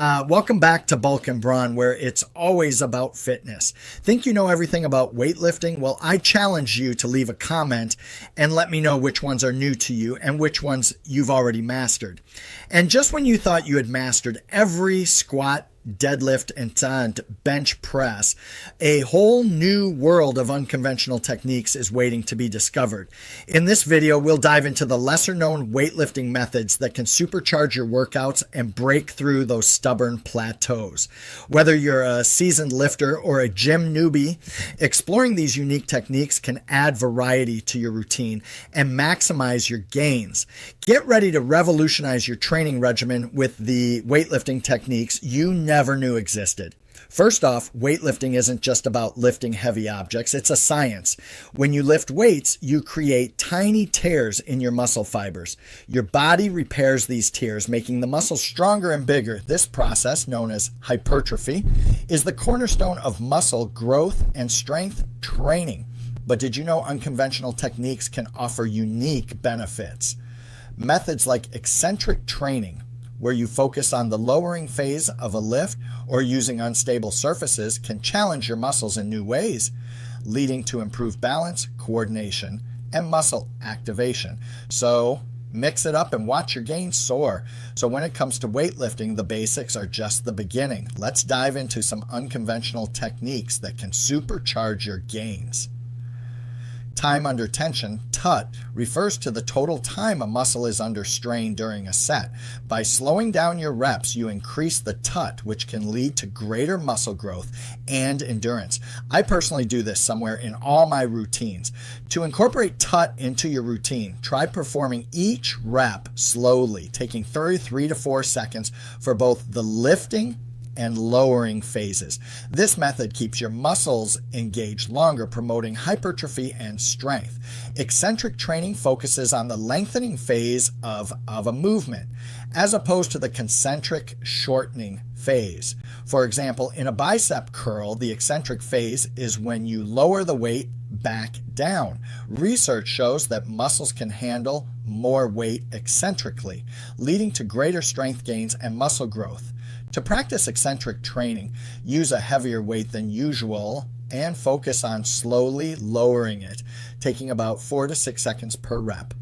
Welcome back to Bulk and Brawn, where it's always about fitness. Think you know everything about weightlifting? Well, I challenge you to leave a comment and let me know which ones are new to you and which ones you've already mastered. And just when you thought you had mastered every squat, deadlift, and bench press, a whole new world of unconventional techniques is waiting to be discovered. In this video, we'll dive into the lesser known weightlifting methods that can supercharge your workouts and break through those stubborn plateaus. Whether you're a seasoned lifter or a gym newbie, exploring these unique techniques can add variety to your routine and maximize your gains. Get ready to revolutionize your training regimen with the weightlifting techniques you never knew existed. First off, weightlifting isn't just about lifting heavy objects, it's a science. When you lift weights, you create tiny tears in your muscle fibers. Your body repairs these tears, making the muscles stronger and bigger. This process, known as hypertrophy, is the cornerstone of muscle growth and strength training. But did you know unconventional techniques can offer unique benefits? Methods like eccentric training, where you focus on the lowering phase of a lift or using unstable surfaces, can challenge your muscles in new ways, leading to improved balance, coordination, and muscle activation. So mix it up and watch your gains soar. So when it comes to weightlifting, the basics are just the beginning. Let's dive into some unconventional techniques that can supercharge your gains. Time under tension, TUT, refers to the total time a muscle is under strain during a set. By slowing down your reps, you increase the TUT, which can lead to greater muscle growth and endurance. I personally do this somewhere in all my routines. To incorporate TUT into your routine, try performing each rep slowly, taking 3 to 4 seconds for both the lifting and lowering phases. This method keeps your muscles engaged longer, promoting hypertrophy and strength. Eccentric training focuses on the lengthening phase of a movement, as opposed to the concentric shortening phase. For example, in a bicep curl, the eccentric phase is when you lower the weight back down. Research shows that muscles can handle more weight eccentrically, leading to greater strength gains and muscle growth. To practice eccentric training, use a heavier weight than usual and focus on slowly lowering it, taking about 4 to 6 seconds per rep.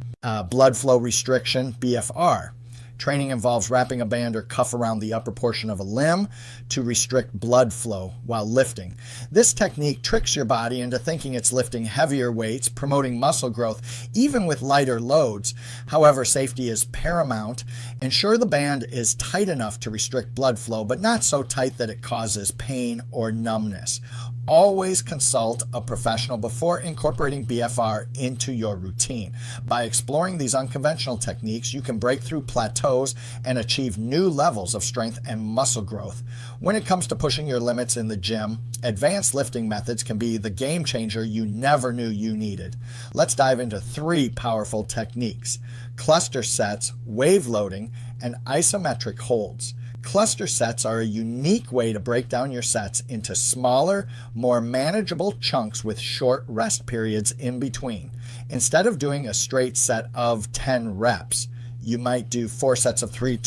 Blood flow restriction, BFR. Training involves wrapping a band or cuff around the upper portion of a limb to restrict blood flow while lifting. This technique tricks your body into thinking it's lifting heavier weights, promoting muscle growth even with lighter loads. However, safety is paramount. Ensure the band is tight enough to restrict blood flow, but not so tight that it causes pain or numbness. Always consult a professional before incorporating BFR into your routine. By exploring these unconventional techniques, you can break through plateaus and achieve new levels of strength and muscle growth. When it comes to pushing your limits in the gym, advanced lifting methods can be the game changer you never knew you needed. Let's dive into 3 powerful techniques: cluster sets, wave loading, and isometric holds. Cluster sets are a unique way to break down your sets into smaller, more manageable chunks with short rest periods in between. Instead of doing a straight set of 10 reps, you might do 4 sets of 3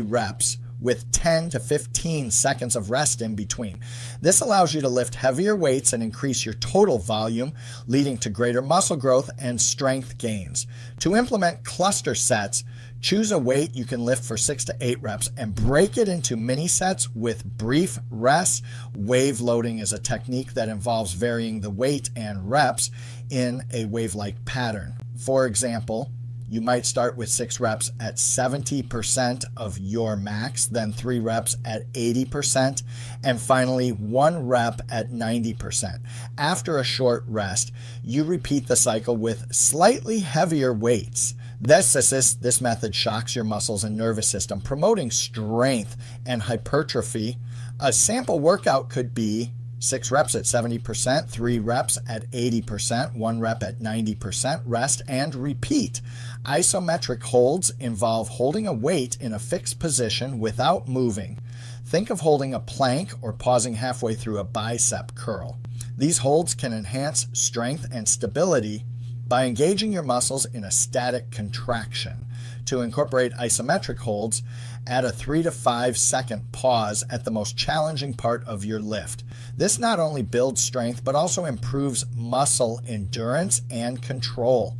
reps with 10 to 15 seconds of rest in between. This allows you to lift heavier weights and increase your total volume, leading to greater muscle growth and strength gains. To implement cluster sets, choose a weight you can lift for 6 to 8 reps and break it into mini sets with brief rests. Wave loading is a technique that involves varying the weight and reps in a wave-like pattern. For example, you might start with 6 reps at 70% of your max, then 3 reps at 80%, and finally 1 rep at 90%. After a short rest, you repeat the cycle with slightly heavier weights. This method shocks your muscles and nervous system, promoting strength and hypertrophy. A sample workout could be 6 reps at 70%, 3 reps at 80%, 1 rep at 90%, rest and repeat. Isometric holds involve holding a weight in a fixed position without moving. Think of holding a plank or pausing halfway through a bicep curl. These holds can enhance strength and stability by engaging your muscles in a static contraction. to incorporate isometric holds, add a 3 to 5 second pause at the most challenging part of your lift. This not only builds strength, but also improves muscle endurance and control.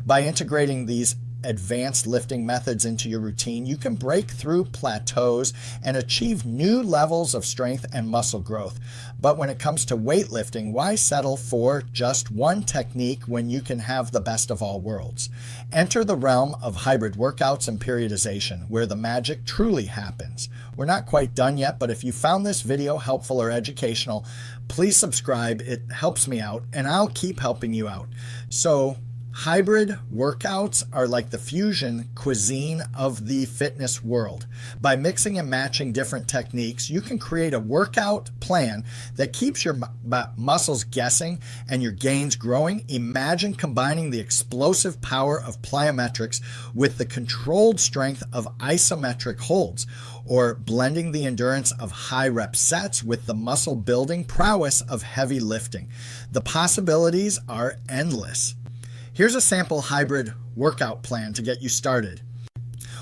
By integrating these advanced lifting methods into your routine, you can break through plateaus and achieve new levels of strength and muscle growth. But when it comes to weightlifting, why settle for just one technique when you can have the best of all worlds? Enter the realm of hybrid workouts and periodization, where the magic truly happens. We're not quite done yet, but if you found this video helpful or educational, please subscribe. It helps me out, and I'll keep helping you out. So, hybrid workouts are like the fusion cuisine of the fitness world. By mixing and matching different techniques, you can create a workout plan that keeps your muscles guessing and your gains growing. Imagine combining the explosive power of plyometrics with the controlled strength of isometric holds, or blending the endurance of high rep sets with the muscle building prowess of heavy lifting. The possibilities are endless. Here's a sample hybrid workout plan to get you started.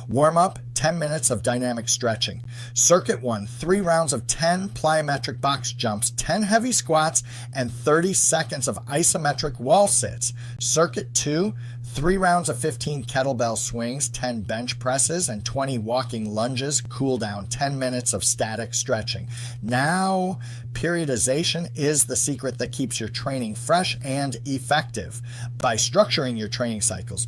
Warm up, 10 minutes of dynamic stretching. Circuit 1, 3 rounds of 10 plyometric box jumps, 10 heavy squats, and 30 seconds of isometric wall sits. Circuit 2, 3 rounds of 15 kettlebell swings, 10 bench presses, and 20 walking lunges. Cool down, 10 minutes of static stretching. Now, periodization is the secret that keeps your training fresh and effective. By structuring your training cycles,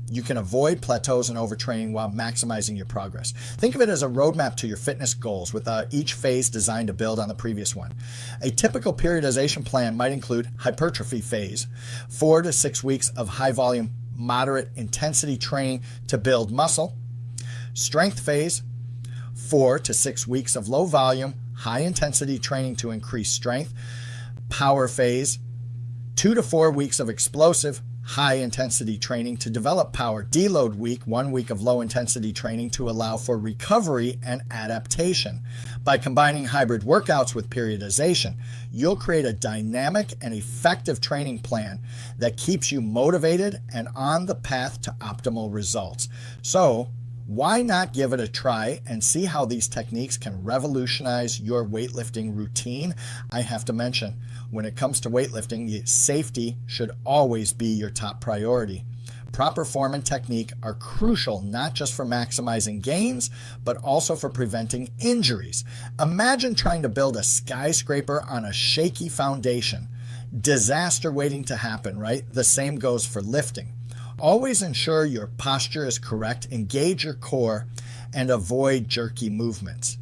you can avoid plateaus and overtraining while maximizing your progress. Think of it as a roadmap to your fitness goals, with each phase designed to build on the previous one. A typical periodization plan might include hypertrophy phase, 4 to 6 weeks of high volume, moderate intensity training to build muscle. Strength phase, 4 to 6 weeks of low volume, high intensity training to increase strength. Power phase, 2 to 4 weeks of explosive, high intensity training to develop power. Deload week, 1 week of low intensity training to allow for recovery and adaptation. By combining hybrid workouts with periodization, you'll create a dynamic and effective training plan that keeps you motivated and on the path to optimal results. So, why not give it a try and see how these techniques can revolutionize your weightlifting routine? I have to mention, when it comes to weightlifting, safety should always be your top priority. Proper form and technique are crucial not just for maximizing gains, but also for preventing injuries. Imagine trying to build a skyscraper on a shaky foundation. Disaster waiting to happen, right? The same goes for lifting. Always ensure your posture is correct, engage your core, and avoid jerky movements.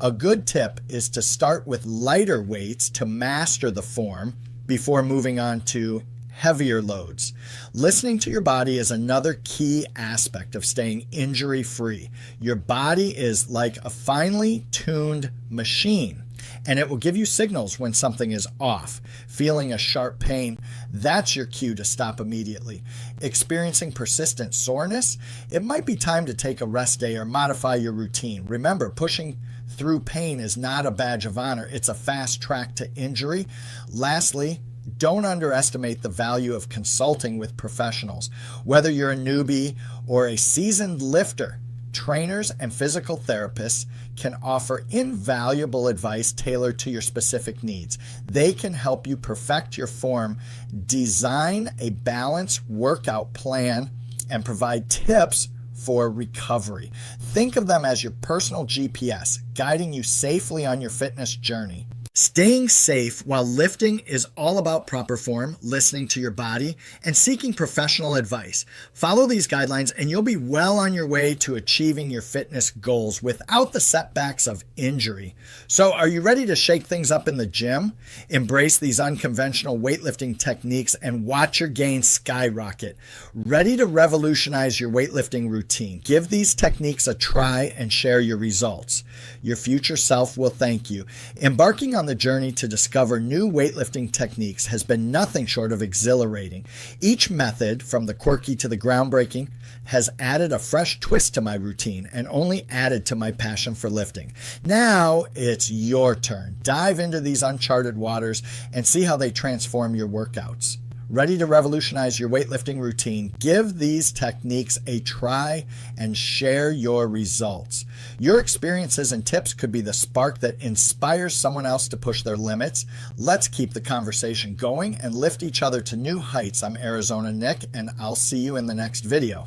A good tip is to start with lighter weights to master the form before moving on to heavier loads. Listening to your body is another key aspect of staying injury-free. Your body is like a finely tuned machine, and it will give you signals when something is off. Feeling a sharp pain, that's your cue to stop immediately. Experiencing persistent soreness, it might be time to take a rest day or modify your routine. Remember, pushing through pain is not a badge of honor. It's a fast track to injury. Lastly, don't underestimate the value of consulting with professionals. Whether you're a newbie or a seasoned lifter, trainers and physical therapists can offer invaluable advice tailored to your specific needs. They can help you perfect your form, design a balanced workout plan, and provide tips for recovery. Think of them as your personal GPS, guiding you safely on your fitness journey. Staying safe while lifting is all about proper form, listening to your body, and seeking professional advice. Follow these guidelines and you'll be well on your way to achieving your fitness goals without the setbacks of injury. So, are you ready to shake things up in the gym? Embrace these unconventional weightlifting techniques and watch your gains skyrocket. Ready to revolutionize your weightlifting routine? Give these techniques a try and share your results. Your future self will thank you. Embarking on the journey to discover new weightlifting techniques has been nothing short of exhilarating. Each method, from the quirky to the groundbreaking, has added a fresh twist to my routine and only added to my passion for lifting. Now it's your turn. Dive into these uncharted waters and see how they transform your workouts. Ready to revolutionize your weightlifting routine? Give these techniques a try and share your results. Your experiences and tips could be the spark that inspires someone else to push their limits. Let's keep the conversation going and lift each other to new heights. I'm Arizona Nick, and I'll see you in the next video.